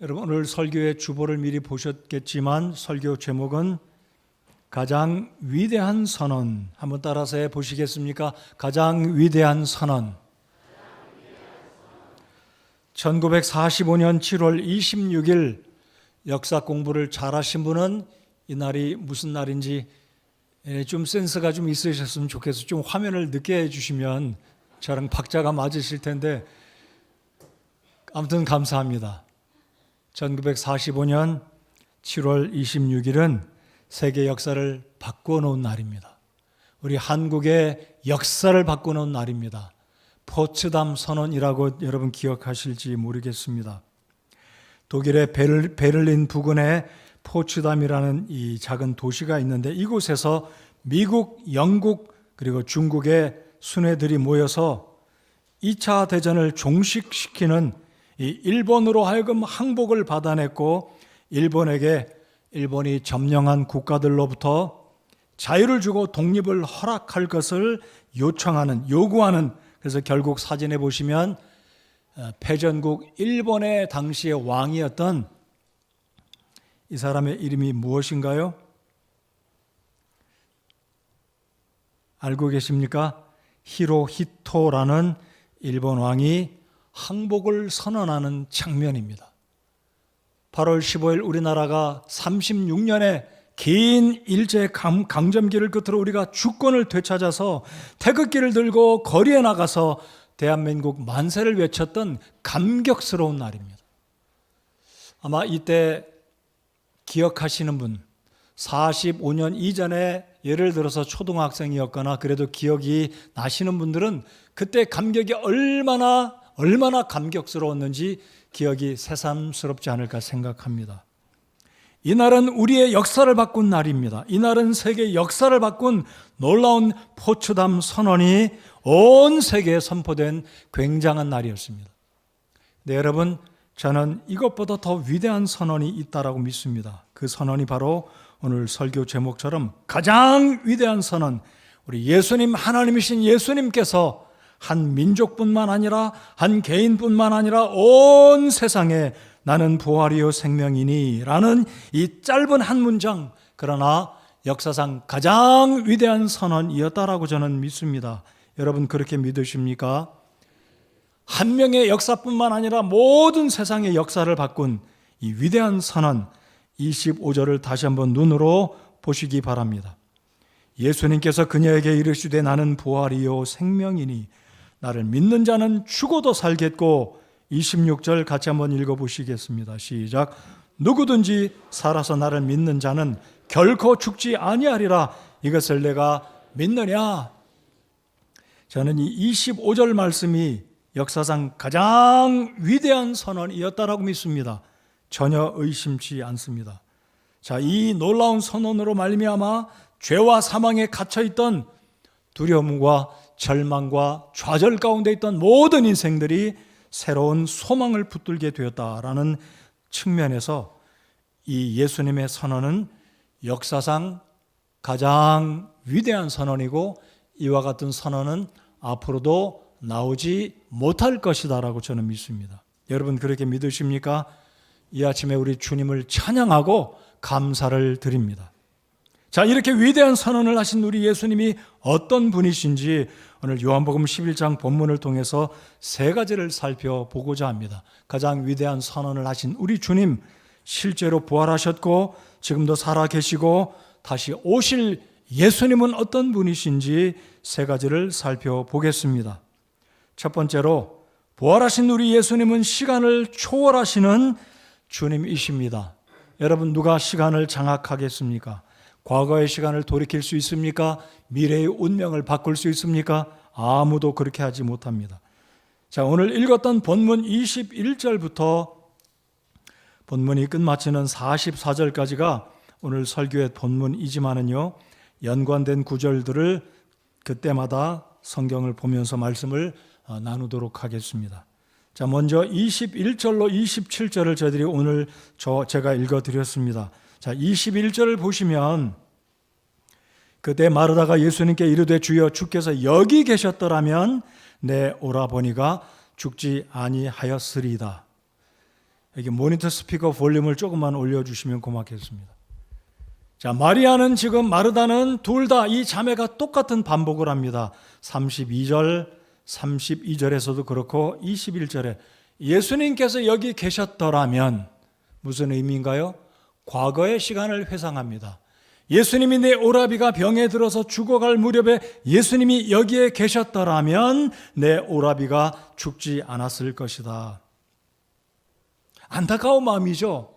여러분, 오늘 설교의 주보를 미리 보셨겠지만 설교 제목은 가장 위대한 선언. 한번 따라서 해보시겠습니까? 가장 위대한 선언. 1945년 7월 26일 역사 공부를 잘하신 분은 이 날이 무슨 날인지 좀 센스가 좀 있으셨으면 좋겠어요. 좀 화면을 늦게 해주시면 저랑 박자가 맞으실 텐데, 아무튼 감사합니다. 1945년 7월 26일은 세계 역사를 바꿔놓은 날입니다. 우리 한국의 역사를 바꿔놓은 날입니다. 포츠담 선언이라고 여러분 기억하실지 모르겠습니다. 독일의 베를린 부근에 포츠담이라는 이 작은 도시가 있는데, 이곳에서 미국, 영국 그리고 중국의 순회들이 모여서 2차 대전을 종식시키는 이 일본으로 하여금 항복을 받아냈고, 일본이 점령한 국가들로부터 자유를 주고 독립을 허락할 것을 요구하는, 그래서 결국 사진에 보시면 패전국 일본의 당시의 왕이었던 이 사람의 이름이 무엇인가요? 알고 계십니까? 히로히토라는 일본 왕이 항복을 선언하는 장면입니다. 8월 15일 우리나라가 36년의 긴 일제 강점기를 끝으로 우리가 주권을 되찾아서 태극기를 들고 거리에 나가서 대한민국 만세를 외쳤던 감격스러운 날입니다. 아마 이때 기억하시는 분, 45년 이전에 예를 들어서 초등학생이었거나 그래도 기억이 나시는 분들은 그때 감격이 얼마나 감격스러웠는지 기억이 새삼스럽지 않을까 생각합니다. 이날은 우리의 역사를 바꾼 날입니다. 이날은 세계 역사를 바꾼 놀라운 포츠담 선언이 온 세계에 선포된 굉장한 날이었습니다. 네, 여러분, 저는 이것보다 더 위대한 선언이 있다라고 믿습니다. 그 선언이 바로 오늘 설교 제목처럼 가장 위대한 선언, 우리 예수님, 하나님이신 예수님께서 한 민족뿐만 아니라 한 개인뿐만 아니라 온 세상에 나는 부활이요 생명이니 라는 이 짧은 한 문장, 그러나 역사상 가장 위대한 선언이었다라고 저는 믿습니다. 여러분, 그렇게 믿으십니까? 한 명의 역사뿐만 아니라 모든 세상의 역사를 바꾼 이 위대한 선언, 25절을 다시 한번 눈으로 보시기 바랍니다. 예수님께서 그녀에게 이르시되 나는 부활이요 생명이니 나를 믿는 자는 죽어도 살겠고, 26절 같이 한번 읽어보시겠습니다. 시작. 누구든지 살아서 나를 믿는 자는 결코 죽지 아니하리라. 이것을 내가 믿느냐? 저는 이 25절 말씀이 역사상 가장 위대한 선언이었다라고 믿습니다. 전혀 의심치 않습니다. 자, 이 놀라운 선언으로 말미암아 죄와 사망에 갇혀있던 두려움과 절망과 좌절 가운데 있던 모든 인생들이 새로운 소망을 붙들게 되었다라는 측면에서 이 예수님의 선언은 역사상 가장 위대한 선언이고, 이와 같은 선언은 앞으로도 나오지 못할 것이다라고 저는 믿습니다. 여러분, 그렇게 믿으십니까? 이 아침에 우리 주님을 찬양하고 감사를 드립니다. 자, 이렇게 위대한 선언을 하신 우리 예수님이 어떤 분이신지 오늘 요한복음 11장 본문을 통해서 세 가지를 살펴보고자 합니다. 가장 위대한 선언을 하신 우리 주님, 실제로 부활하셨고 지금도 살아계시고 다시 오실 예수님은 어떤 분이신지 세 가지를 살펴보겠습니다. 첫 번째로, 부활하신 우리 예수님은 시간을 초월하시는 주님이십니다. 여러분, 누가 시간을 장악하겠습니까? 과거의 시간을 돌이킬 수 있습니까? 미래의 운명을 바꿀 수 있습니까? 아무도 그렇게 하지 못합니다. 자, 오늘 읽었던 본문 21절부터 본문이 끝마치는 44절까지가 오늘 설교의 본문이지만은요, 연관된 구절들을 그때마다 성경을 보면서 말씀을 나누도록 하겠습니다. 자, 먼저 21절로 27절을 저희들이 오늘 제가 읽어드렸습니다. 자, 21절을 보시면, 그때 마르다가 예수님께 이르되 주여, 주께서 여기 계셨더라면 내 오라버니가 죽지 아니하였으리이다. 여기 모니터 스피커 볼륨을 조금만 올려주시면 고맙겠습니다. 자, 마리아는 지금 마르다는 둘 다 이 자매가 똑같은 반복을 합니다. 32절에서도 그렇고 21절에 예수님께서 여기 계셨더라면 무슨 의미인가요? 과거의 시간을 회상합니다. 예수님이 내 오라비가 병에 들어서 죽어갈 무렵에 예수님이 여기에 계셨더라면 내 오라비가 죽지 않았을 것이다. 안타까운 마음이죠.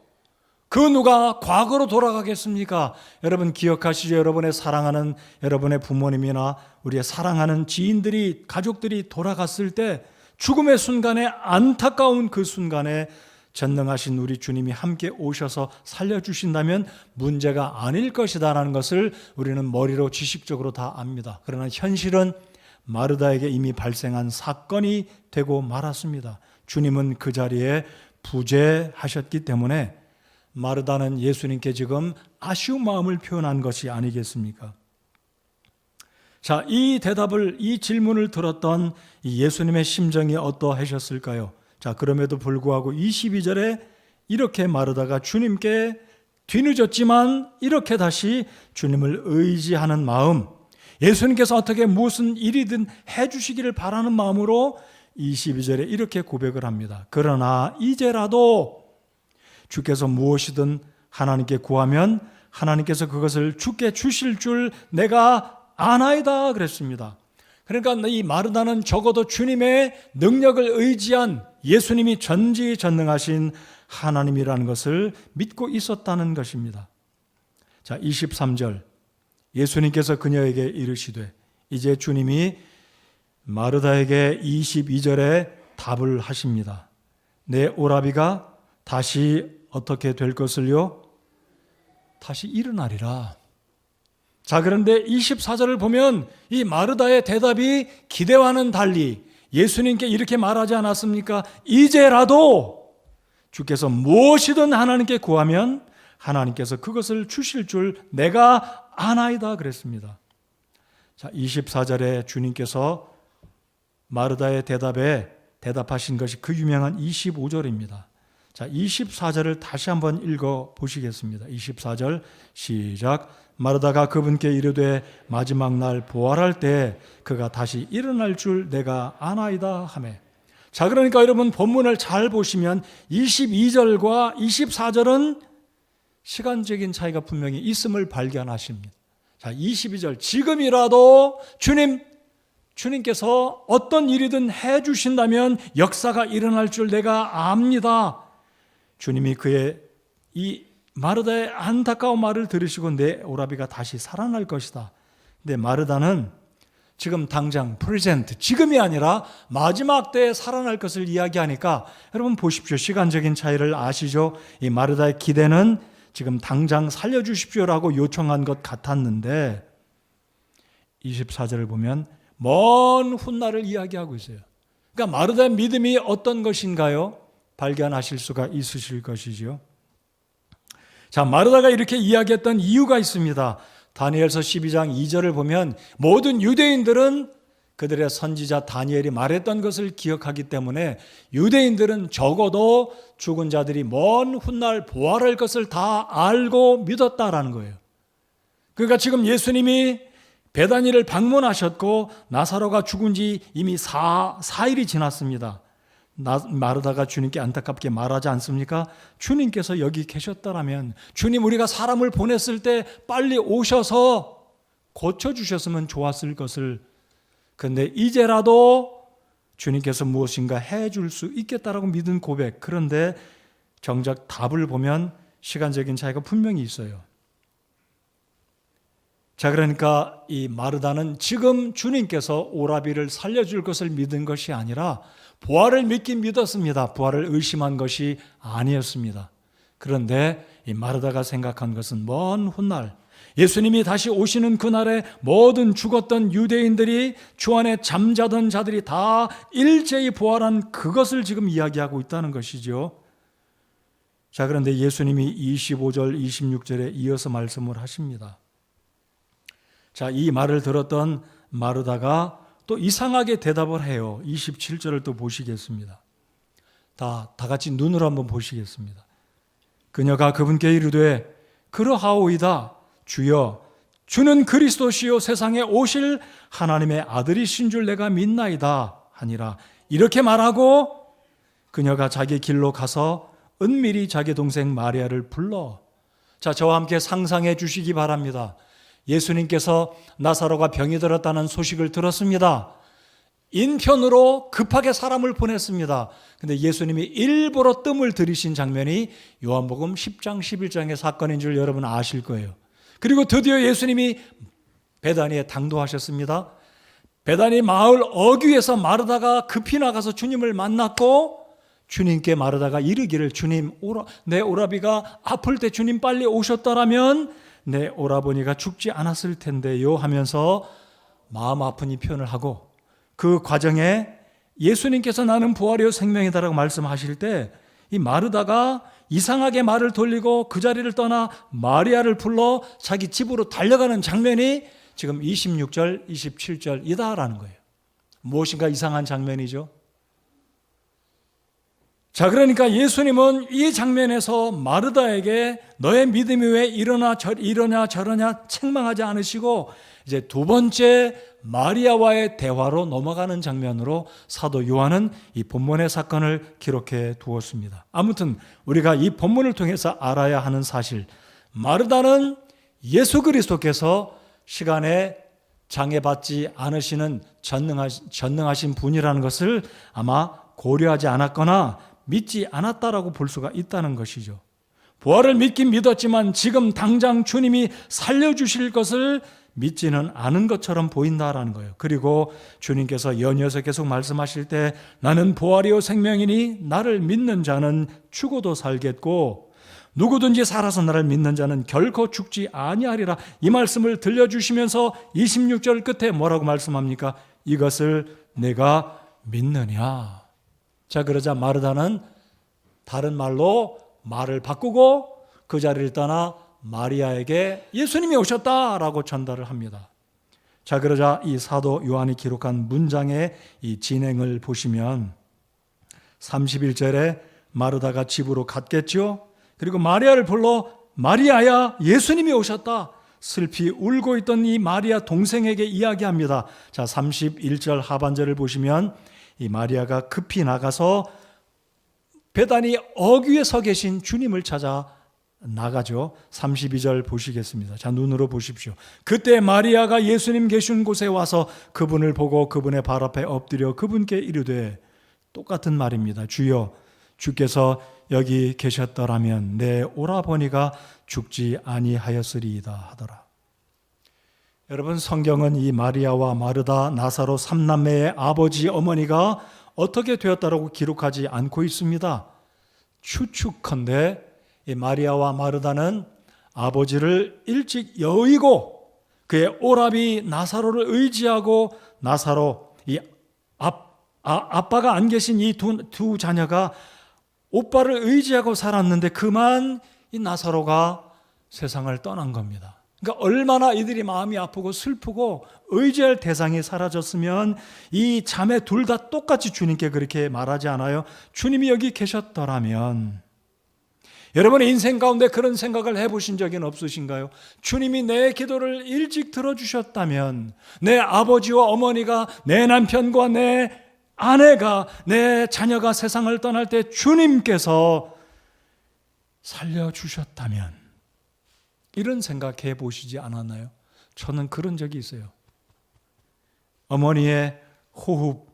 그 누가 과거로 돌아가겠습니까? 여러분 기억하시죠? 여러분의 사랑하는 여러분의 부모님이나 우리의 사랑하는 지인들이, 가족들이 돌아갔을 때 죽음의 순간에, 안타까운 그 순간에 전능하신 우리 주님이 함께 오셔서 살려주신다면 문제가 아닐 것이다라는 것을 우리는 머리로 지식적으로 다 압니다. 그러나 현실은 마르다에게 이미 발생한 사건이 되고 말았습니다. 주님은 그 자리에 부재하셨기 때문에 마르다는 예수님께 지금 아쉬운 마음을 표현한 것이 아니겠습니까? 자, 이 대답을, 이 질문을 들었던 예수님의 심정이 어떠하셨을까요? 자, 그럼에도 불구하고 22절에 이렇게 마르다가 주님께 뒤늦었지만 이렇게 다시 주님을 의지하는 마음, 예수님께서 어떻게 무슨 일이든 해주시기를 바라는 마음으로 22절에 이렇게 고백을 합니다. 그러나 이제라도 주께서 무엇이든 하나님께 구하면 하나님께서 그것을 주께 주실 줄 내가 아나이다 그랬습니다. 그러니까 이 마르다는 적어도 주님의 능력을 의지한 예수님이 전지전능하신 하나님이라는 것을 믿고 있었다는 것입니다. 자, 23절 예수님께서 그녀에게 이르시되, 이제 주님이 마르다에게 22절에 답을 하십니다. 내 오라비가 다시 어떻게 될 것을요? 다시 일어나리라. 자, 그런데 24절을 보면 이 마르다의 대답이 기대와는 달리 예수님께 이렇게 말하지 않았습니까? 이제라도 주께서 무엇이든 하나님께 구하면 하나님께서 그것을 주실 줄 내가 아나이다 그랬습니다. 자, 24절에 주님께서 마르다의 대답에 대답하신 것이 그 유명한 25절입니다. 자, 24절을 다시 한번 읽어 보시겠습니다. 24절 시작. 마르다가 그분께 이르되 마지막 날 부활할 때 그가 다시 일어날 줄 내가 아나이다 하매. 자, 그러니까 여러분 본문을 잘 보시면 22절과 24절은 시간적인 차이가 분명히 있음을 발견하십니다. 자, 22절 지금이라도 주님께서 어떤 일이든 해주신다면 역사가 일어날 줄 내가 압니다. 주님이 그의 이 마르다의 안타까운 말을 들으시고 내 오라비가 다시 살아날 것이다. 근데 마르다는 지금 당장 프레젠트, 지금이 아니라 마지막 때에 살아날 것을 이야기하니까 여러분 보십시오. 시간적인 차이를 아시죠? 이 마르다의 기대는 지금 당장 살려주십시오라고 요청한 것 같았는데 24절을 보면 먼 훗날을 이야기하고 있어요. 그러니까 마르다의 믿음이 어떤 것인가요? 발견하실 수가 있으실 것이죠. 자, 마르다가 이렇게 이야기했던 이유가 있습니다. 다니엘서 12장 2절을 보면 모든 유대인들은 그들의 선지자 다니엘이 말했던 것을 기억하기 때문에 유대인들은 적어도 죽은 자들이 먼 훗날 부활할 것을 다 알고 믿었다라는 거예요. 그러니까 지금 예수님이 베다니를 방문하셨고 나사로가 죽은 지 이미 4일이 지났습니다. 마르다가 주님께 안타깝게 말하지 않습니까? 주님께서 여기 계셨더라면, 주님 우리가 사람을 보냈을 때 빨리 오셔서 고쳐주셨으면 좋았을 것을, 그런데 이제라도 주님께서 무엇인가 해줄 수 있겠다라고 믿은 고백. 그런데 정작 답을 보면 시간적인 차이가 분명히 있어요. 자, 그러니까 이 마르다는 지금 주님께서 오라비를 살려줄 것을 믿은 것이 아니라 부활을 믿긴 믿었습니다. 부활을 의심한 것이 아니었습니다. 그런데 이 마르다가 생각한 것은 먼 훗날 예수님이 다시 오시는 그날에 모든 죽었던 유대인들이 주 안에 잠자던 자들이 다 일제히 부활한 그것을 지금 이야기하고 있다는 것이죠. 자, 그런데 예수님이 25절 26절에 이어서 말씀을 하십니다. 자, 이 말을 들었던 마르다가 또 이상하게 대답을 해요. 27절을 또 보시겠습니다. 다 같이 눈으로 한번 보시겠습니다. 그녀가 그분께 이르되 그러하오이다. 주여, 주는 그리스도시요 세상에 오실 하나님의 아들이신 줄 내가 믿나이다 하니라. 이렇게 말하고 그녀가 자기 길로 가서 은밀히 자기 동생 마리아를 불러. 자, 저와 함께 상상해 주시기 바랍니다. 예수님께서 나사로가 병이 들었다는 소식을 들었습니다. 인편으로 급하게 사람을 보냈습니다. 근데 예수님이 일부러 뜸을 들이신 장면이 요한복음 10장 11장의 사건인 줄 여러분 아실 거예요. 그리고 드디어 예수님이 베다니에 당도하셨습니다. 베다니 마을 어귀에서 마르다가 급히 나가서 주님을 만났고 주님께 마르다가 이르기를 주님, 내 오라비가 아플 때 주님 빨리 오셨더라면 내 오라버니가 죽지 않았을 텐데요 하면서 마음 아픈 이 표현을 하고 그 과정에 예수님께서 나는 부활이요 생명이다라고 말씀하실 때 이 마르다가 이상하게 말을 돌리고 그 자리를 떠나 마리아를 불러 자기 집으로 달려가는 장면이 지금 26절, 27절이다라는 거예요. 무엇인가 이상한 장면이죠. 자, 그러니까 예수님은 이 장면에서 마르다에게 너의 믿음이 왜 이러냐 저러냐 책망하지 않으시고 이제 두 번째 마리아와의 대화로 넘어가는 장면으로 사도 요한은 이 본문의 사건을 기록해 두었습니다. 아무튼 우리가 이 본문을 통해서 알아야 하는 사실, 마르다는 예수 그리스도께서 시간에 장애받지 않으시는 전능하신 분이라는 것을 아마 고려하지 않았거나 믿지 않았다라고 볼 수가 있다는 것이죠. 부활을 믿긴 믿었지만 지금 당장 주님이 살려주실 것을 믿지는 않은 것처럼 보인다라는 거예요. 그리고 주님께서 연이어서 계속 말씀하실 때 나는 부활이요 생명이니 나를 믿는 자는 죽어도 살겠고 누구든지 살아서 나를 믿는 자는 결코 죽지 아니하리라. 이 말씀을 들려주시면서 26절 끝에 뭐라고 말씀합니까? 이것을 내가 믿느냐. 자, 그러자 마르다는 다른 말로 말을 바꾸고 그 자리를 떠나 마리아에게 예수님이 오셨다라고 전달을 합니다. 자, 그러자 이 사도 요한이 기록한 문장의 이 진행을 보시면 31절에 마르다가 집으로 갔겠죠. 그리고 마리아를 불러 마리아야 예수님이 오셨다. 슬피 울고 있던 이 마리아 동생에게 이야기합니다. 자, 31절 하반절을 보시면 이 마리아가 급히 나가서 베다니 어귀에 서 계신 주님을 찾아 나가죠. 32절 보시겠습니다. 자, 눈으로 보십시오. 그때 마리아가 예수님 계신 곳에 와서 그분을 보고 그분의 발 앞에 엎드려 그분께 이르되, 똑같은 말입니다. 주여, 주께서 여기 계셨더라면 내 오라버니가 죽지 아니하였으리이다 하더라. 여러분, 성경은 이 마리아와 마르다, 나사로 3남매의 아버지, 어머니가 어떻게 되었다라고 기록하지 않고 있습니다. 추측컨대 이 마리아와 마르다는 아버지를 일찍 여의고 그의 오라비 나사로를 의지하고 나사로 이 아빠가 안 계신 이 두 자녀가 오빠를 의지하고 살았는데 그만 이 나사로가 세상을 떠난 겁니다. 그러니까 얼마나 이들이 마음이 아프고 슬프고 의지할 대상이 사라졌으면 이 자매 둘 다 똑같이 주님께 그렇게 말하지 않아요? 주님이 여기 계셨더라면. 여러분의 인생 가운데 그런 생각을 해보신 적은 없으신가요? 주님이 내 기도를 일찍 들어주셨다면, 내 아버지와 어머니가, 내 남편과 내 아내가, 내 자녀가 세상을 떠날 때 주님께서 살려주셨다면, 이런 생각해 보시지 않았나요? 저는 그런 적이 있어요. 어머니의 호흡,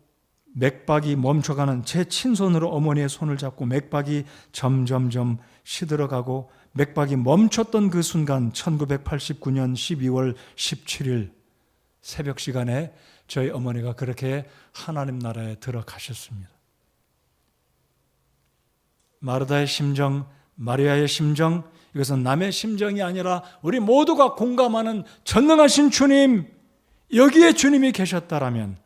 맥박이 멈춰가는, 제 친손으로 어머니의 손을 잡고 맥박이 점점점 시들어가고 맥박이 멈췄던 그 순간 1989년 12월 17일 새벽 시간에 저희 어머니가 그렇게 하나님 나라에 들어가셨습니다. 마르다의 심정, 마리아의 심정, 이것은 남의 심정이 아니라 우리 모두가 공감하는 전능하신 주님, 여기에 주님이 계셨다라면,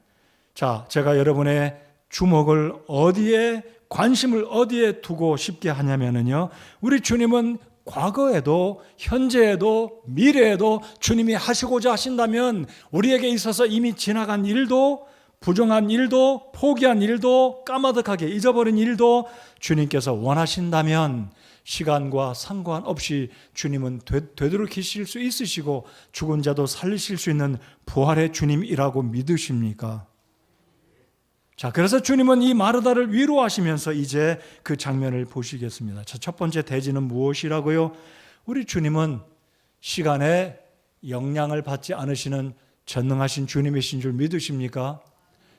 자, 제가 여러분의 주목을 어디에, 관심을 어디에 두고 싶게 하냐면요, 우리 주님은 과거에도 현재에도 미래에도 주님이 하시고자 하신다면 우리에게 있어서 이미 지나간 일도 부정한 일도, 포기한 일도, 까마득하게 잊어버린 일도 주님께서 원하신다면 시간과 상관없이 주님은 되돌이키실 수 있으시고 죽은 자도 살리실 수 있는 부활의 주님이라고 믿으십니까? 자, 그래서 주님은 이 마르다를 위로하시면서 이제 그 장면을 보시겠습니다. 자, 첫 번째 대지는 무엇이라고요? 우리 주님은 시간에 영향을 받지 않으시는 전능하신 주님이신 줄 믿으십니까?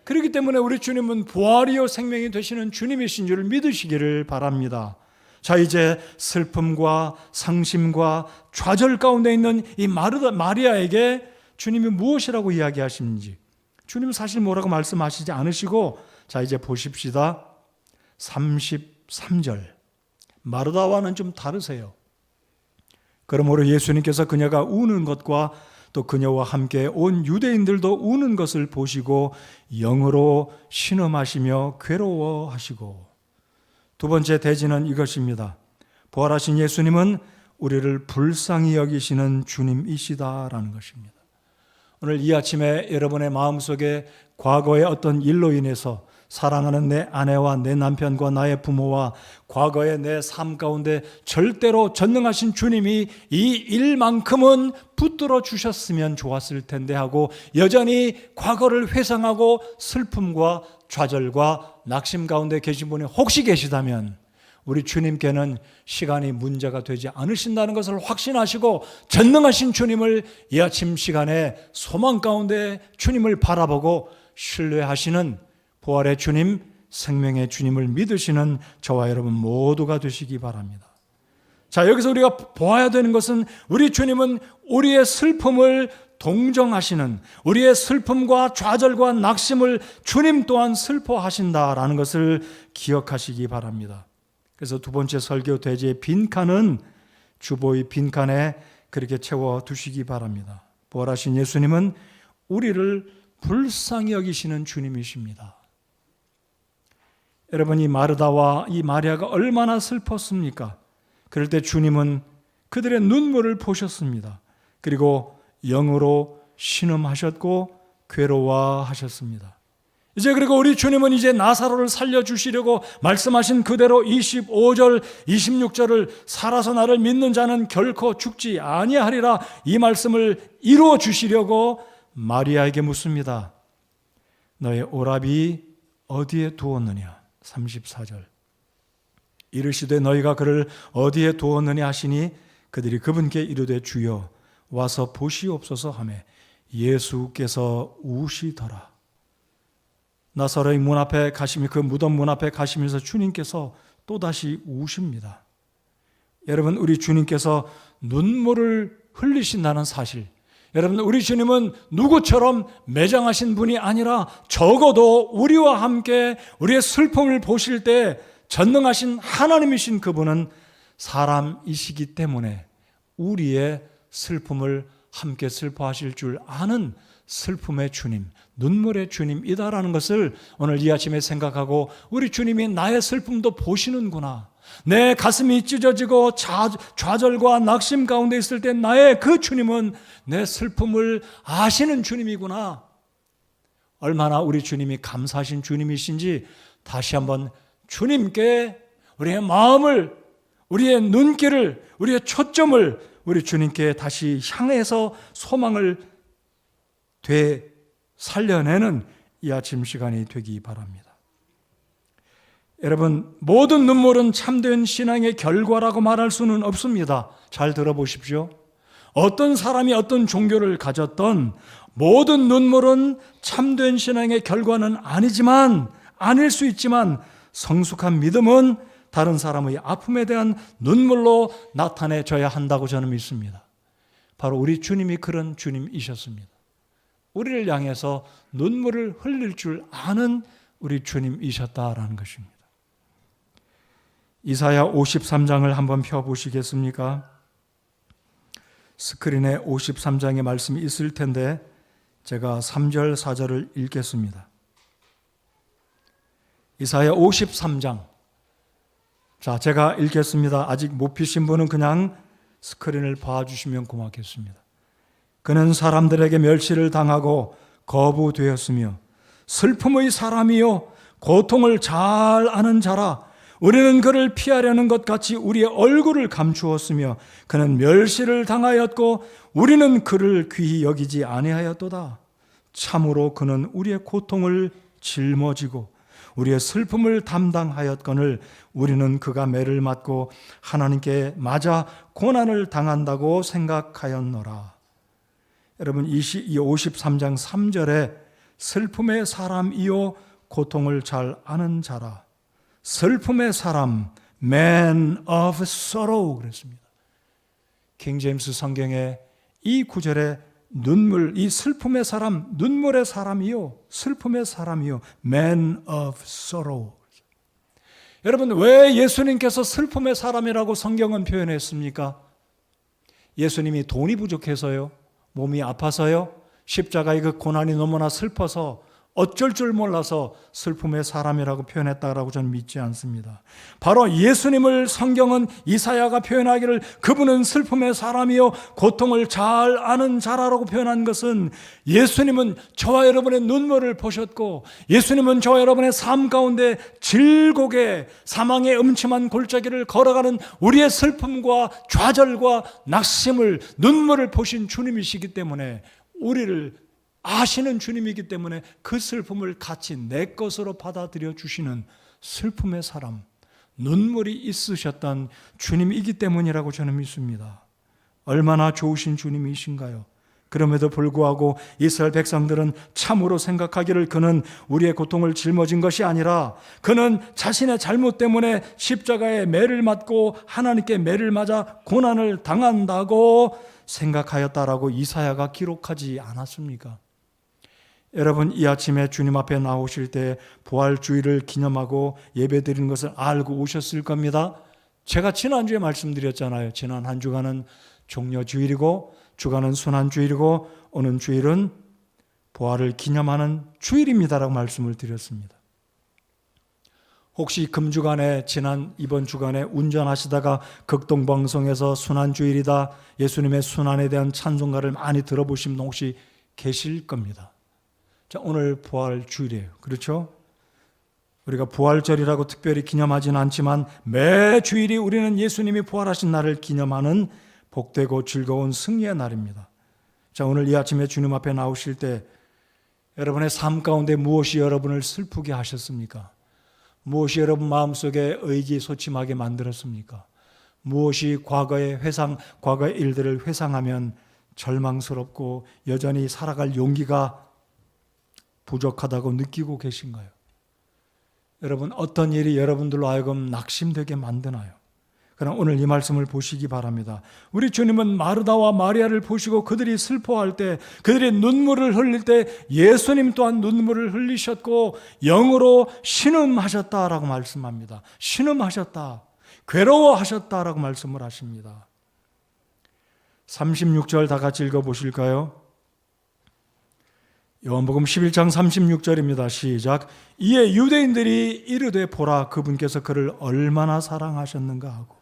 그렇기 때문에 우리 주님은 부활이요 생명이 되시는 주님이신 줄 믿으시기를 바랍니다. 자, 이제 슬픔과 상심과 좌절 가운데 있는 이 마리아에게 주님이 무엇이라고 이야기하시는지 주님은 사실 뭐라고 말씀하시지 않으시고, 자, 이제 보십시다. 33절. 마르다와는 좀 다르세요. 그러므로 예수님께서 그녀가 우는 것과 또 그녀와 함께 온 유대인들도 우는 것을 보시고 영으로 신음하시며 괴로워하시고. 두 번째 대지는 이것입니다. 부활하신 예수님은 우리를 불쌍히 여기시는 주님이시다라는 것입니다. 오늘 이 아침에 여러분의 마음속에 과거의 어떤 일로 인해서 사랑하는 내 아내와 내 남편과 나의 부모와 과거의 내 삶 가운데 절대로 전능하신 주님이 이 일만큼은 붙들어 주셨으면 좋았을 텐데 하고 여전히 과거를 회상하고 슬픔과 좌절과 낙심 가운데 계신 분이 혹시 계시다면 우리 주님께는 시간이 문제가 되지 않으신다는 것을 확신하시고 전능하신 주님을 이 아침 시간에 소망 가운데 주님을 바라보고 신뢰하시는 부활의 주님, 생명의 주님을 믿으시는 저와 여러분 모두가 되시기 바랍니다. 자, 여기서 우리가 보아야 되는 것은 우리 주님은 우리의 슬픔을 동정하시는, 우리의 슬픔과 좌절과 낙심을 주님 또한 슬퍼하신다라는 것을 기억하시기 바랍니다. 그래서 두 번째 설교 대지의 빈칸은 주보의 빈칸에 그렇게 채워두시기 바랍니다. 부활하신 예수님은 우리를 불쌍히 여기시는 주님이십니다. 여러분, 이 마르다와 이 마리아가 얼마나 슬펐습니까? 그럴 때 주님은 그들의 눈물을 보셨습니다. 그리고 영으로 신음하셨고 괴로워하셨습니다. 이제 그리고 우리 주님은 이제 나사로를 살려주시려고 말씀하신 그대로 25절, 26절을 살아서 나를 믿는 자는 결코 죽지 아니하리라 이 말씀을 이루어 주시려고 마리아에게 묻습니다. 너의 오라비 어디에 두었느냐? 34절. 이르시되 너희가 그를 어디에 두었느냐 하시니 그들이 그분께 이르되 주여 와서 보시옵소서 하매 예수께서 우시더라. 나사로의 문 앞에 가시며 그 무덤 문 앞에 가시면서 주님께서 또다시 우십니다. 여러분, 우리 주님께서 눈물을 흘리신다는 사실, 여러분, 우리 주님은 누구처럼 매장하신 분이 아니라 적어도 우리와 함께 우리의 슬픔을 보실 때 전능하신 하나님이신 그분은 사람이시기 때문에 우리의 슬픔을 함께 슬퍼하실 줄 아는 슬픔의 주님, 눈물의 주님이다라는 것을 오늘 이 아침에 생각하고 우리 주님이 나의 슬픔도 보시는구나, 내 가슴이 찢어지고 좌절과 낙심 가운데 있을 때 나의 그 주님은 내 슬픔을 아시는 주님이구나, 얼마나 우리 주님이 감사하신 주님이신지 다시 한번 주님께 우리의 마음을, 우리의 눈길을, 우리의 초점을 우리 주님께 다시 향해서 소망을 되살려내는 이 아침 시간이 되기 바랍니다. 여러분, 모든 눈물은 참된 신앙의 결과라고 말할 수는 없습니다. 잘 들어보십시오. 어떤 사람이 어떤 종교를 가졌던 모든 눈물은 참된 신앙의 결과는 아닐 수 있지만 성숙한 믿음은 다른 사람의 아픔에 대한 눈물로 나타내줘야 한다고 저는 믿습니다. 바로 우리 주님이 그런 주님이셨습니다. 우리를 향해서 눈물을 흘릴 줄 아는 우리 주님이셨다라는 것입니다. 이사야 53장을 한번 펴보시겠습니까? 스크린에 53장의 말씀이 있을 텐데 제가 3절 4절을 읽겠습니다. 이사야 53장. 자, 제가 읽겠습니다. 아직 못 피신 분은 그냥 스크린을 봐주시면 고맙겠습니다. 그는 사람들에게 멸시를 당하고 거부되었으며 슬픔의 사람이요 고통을 잘 아는 자라. 우리는 그를 피하려는 것 같이 우리의 얼굴을 감추었으며 그는 멸시를 당하였고 우리는 그를 귀히 여기지 아니하였도다. 참으로 그는 우리의 고통을 짊어지고 우리의 슬픔을 담당하였거늘 우리는 그가 매를 맞고 하나님께 맞아 고난을 당한다고 생각하였노라. 여러분, 53장 3절에 슬픔의 사람이요 고통을 잘 아는 자라. 슬픔의 사람, man of sorrow 그랬습니다. 킹 제임스 성경에 이 구절에 눈물, 이 슬픔의 사람, 눈물의 사람이요 슬픔의 사람이요 man of sorrow. 여러분, 왜 예수님께서 슬픔의 사람이라고 성경은 표현했습니까? 예수님이 돈이 부족해서요? 몸이 아파서요? 십자가의 그 고난이 너무나 슬퍼서 어쩔 줄 몰라서 슬픔의 사람이라고 표현했다라고 저는 믿지 않습니다. 바로 예수님을 성경은 이사야가 표현하기를 그분은 슬픔의 사람이요 고통을 잘 아는 자라고 표현한 것은 예수님은 저와 여러분의 눈물을 보셨고 예수님은 저와 여러분의 삶 가운데 질곡에 사망의 음침한 골짜기를 걸어가는 우리의 슬픔과 좌절과 낙심을 눈물을 보신 주님이시기 때문에 우리를 아시는 주님이기 때문에 그 슬픔을 같이 내 것으로 받아들여 주시는 슬픔의 사람, 눈물이 있으셨던 주님이기 때문이라고 저는 믿습니다. 얼마나 좋으신 주님이신가요? 그럼에도 불구하고 이스라엘 백성들은 참으로 생각하기를 그는 우리의 고통을 짊어진 것이 아니라 그는 자신의 잘못 때문에 십자가에 매를 맞고 하나님께 매를 맞아 고난을 당한다고 생각하였다라고 이사야가 기록하지 않았습니까? 여러분, 이 아침에 주님 앞에 나오실 때 부활주일을 기념하고 예배드리는 것을 알고 오셨을 겁니다. 제가 지난주에 말씀드렸잖아요. 지난 한 주간은 종려주일이고 주간은 순환주일이고 오는 주일은 부활을 기념하는 주일입니다라고 말씀을 드렸습니다. 혹시 금주간에 이번 주간에 운전하시다가 극동방송에서 순환주일이다, 예수님의 순환에 대한 찬송가를 많이 들어보신 분 혹시 계실 겁니다. 자, 오늘 부활주일이에요. 그렇죠? 우리가 부활절이라고 특별히 기념하지는 않지만 매 주일이 우리는 예수님이 부활하신 날을 기념하는 복되고 즐거운 승리의 날입니다. 자, 오늘 이 아침에 주님 앞에 나오실 때 여러분의 삶 가운데 무엇이 여러분을 슬프게 하셨습니까? 무엇이 여러분 마음속에 의기소침하게 만들었습니까? 무엇이 과거의 일들을 회상하면 절망스럽고 여전히 살아갈 용기가 부족하다고 느끼고 계신가요? 여러분, 어떤 일이 여러분들로 하여금 낙심되게 만드나요? 그럼 오늘 이 말씀을 보시기 바랍니다. 우리 주님은 마르다와 마리아를 보시고 그들이 슬퍼할 때, 그들이 눈물을 흘릴 때 예수님 또한 눈물을 흘리셨고 영으로 신음하셨다라고 말씀합니다. 신음하셨다, 괴로워하셨다라고 말씀을 하십니다. 36절 다 같이 읽어보실까요? 요한복음 11장 36절입니다. 시작. 이에 유대인들이 이르되 보라, 그분께서 그를 얼마나 사랑하셨는가 하고.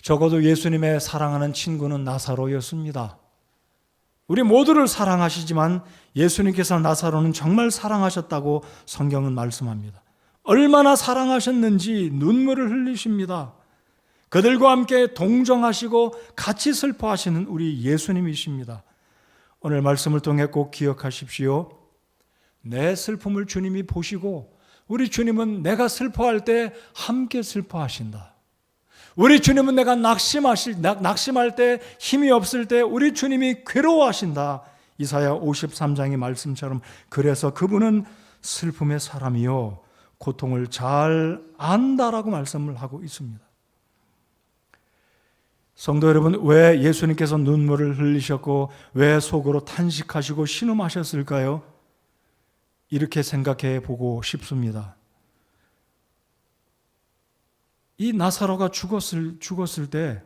적어도 예수님의 사랑하는 친구는 나사로였습니다. 우리 모두를 사랑하시지만 예수님께서 나사로는 정말 사랑하셨다고 성경은 말씀합니다. 얼마나 사랑하셨는지 눈물을 흘리십니다. 그들과 함께 동정하시고 같이 슬퍼하시는 우리 예수님이십니다. 오늘 말씀을 통해 꼭 기억하십시오. 내 슬픔을 주님이 보시고 우리 주님은 내가 슬퍼할 때 함께 슬퍼하신다. 우리 주님은 내가 낙심할 때, 힘이 없을 때 우리 주님이 괴로워하신다. 이사야 53장의 말씀처럼 그래서 그분은 슬픔의 사람이요 고통을 잘 안다라고 말씀을 하고 있습니다. 성도 여러분, 왜 예수님께서 눈물을 흘리셨고 왜 속으로 탄식하시고 신음하셨을까요? 이렇게 생각해 보고 싶습니다. 이 나사로가 죽었을 때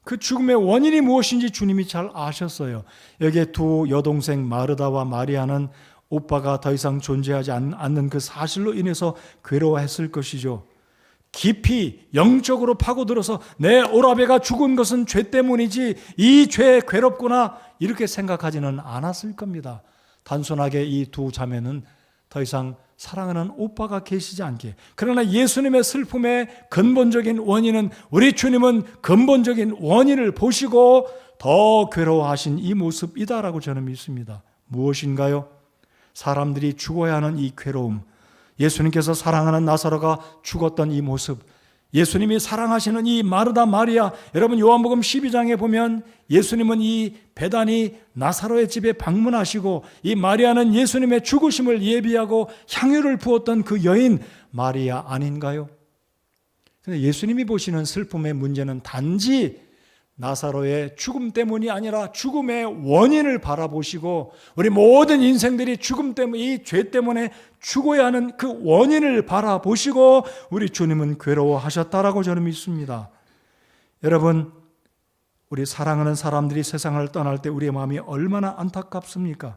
그 죽음의 원인이 무엇인지 주님이 잘 아셨어요. 여기에 두 여동생 마르다와 마리아는 오빠가 더 이상 존재하지 않는 그 사실로 인해서 괴로워했을 것이죠. 깊이 영적으로 파고들어서 내 오라베가 죽은 것은 죄 때문이지 이 죄에 괴롭구나 이렇게 생각하지는 않았을 겁니다. 단순하게 이 두 자매는 더 이상 사랑하는 오빠가 계시지 않게. 그러나 예수님의 슬픔의 근본적인 원인은, 우리 주님은 근본적인 원인을 보시고 더 괴로워하신 이 모습이다라고 저는 믿습니다. 무엇인가요? 사람들이 죽어야 하는 이 괴로움, 예수님께서 사랑하는 나사로가 죽었던 이 모습, 예수님이 사랑하시는 이 마르다 마리아, 여러분 요한복음 12장에 보면 예수님은 이 베다니 나사로의 집에 방문하시고 이 마리아는 예수님의 죽으심을 예비하고 향유를 부었던 그 여인 마리아 아닌가요? 근데 예수님이 보시는 슬픔의 문제는 단지 나사로의 죽음 때문이 아니라 죽음의 원인을 바라보시고, 우리 모든 인생들이 죽음 때문에, 이 죄 때문에 죽어야 하는 그 원인을 바라보시고 우리 주님은 괴로워하셨다라고 저는 믿습니다. 여러분, 우리 사랑하는 사람들이 세상을 떠날 때 우리의 마음이 얼마나 안타깝습니까?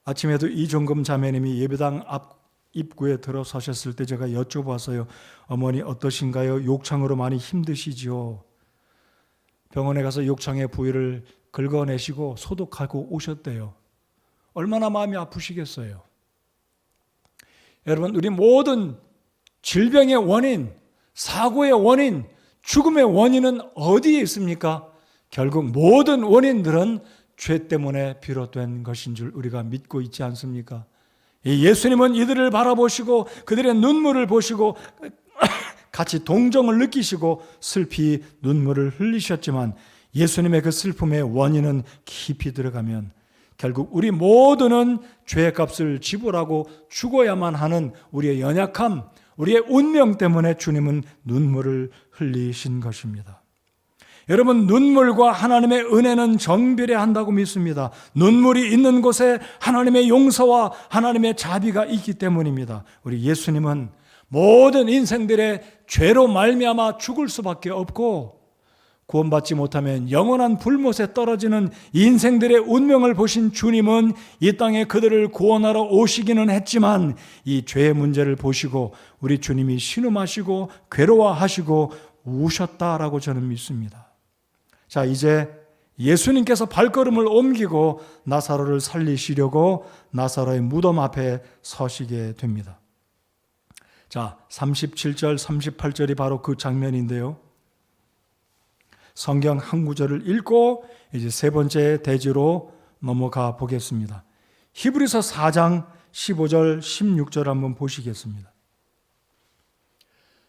아침에도 이종금 자매님이 예배당 앞 입구에 들어서셨을 때 제가 여쭤봤어요. 어머니 어떠신가요? 욕창으로 많이 힘드시죠? 병원에 가서 욕창의 부위를 긁어내시고 소독하고 오셨대요. 얼마나 마음이 아프시겠어요? 여러분, 우리 모든 질병의 원인, 사고의 원인, 죽음의 원인은 어디에 있습니까? 결국 모든 원인들은 죄 때문에 비롯된 것인 줄 우리가 믿고 있지 않습니까? 예수님은 이들을 바라보시고 그들의 눈물을 보시고 같이 동정을 느끼시고 슬피 눈물을 흘리셨지만, 예수님의 그 슬픔의 원인은 깊이 들어가면 결국 우리 모두는 죄의 값을 지불하고 죽어야만 하는 우리의 연약함, 우리의 운명 때문에 주님은 눈물을 흘리신 것입니다. 여러분, 눈물과 하나님의 은혜는 정비례 한다고 믿습니다. 눈물이 있는 곳에 하나님의 용서와 하나님의 자비가 있기 때문입니다. 우리 예수님은 모든 인생들의 죄로 말미암아 죽을 수밖에 없고, 구원받지 못하면 영원한 불못에 떨어지는 인생들의 운명을 보신 주님은 이 땅에 그들을 구원하러 오시기는 했지만 이 죄의 문제를 보시고 우리 주님이 신음하시고 괴로워하시고 우셨다라고 저는 믿습니다. 자, 이제 예수님께서 발걸음을 옮기고 나사로를 살리시려고 나사로의 무덤 앞에 서시게 됩니다. 자, 37절, 38절이 바로 그 장면인데요. 성경 한 구절을 읽고 이제 세 번째 대지로 넘어가 보겠습니다. 히브리서 4장 15절, 16절 한번 보시겠습니다.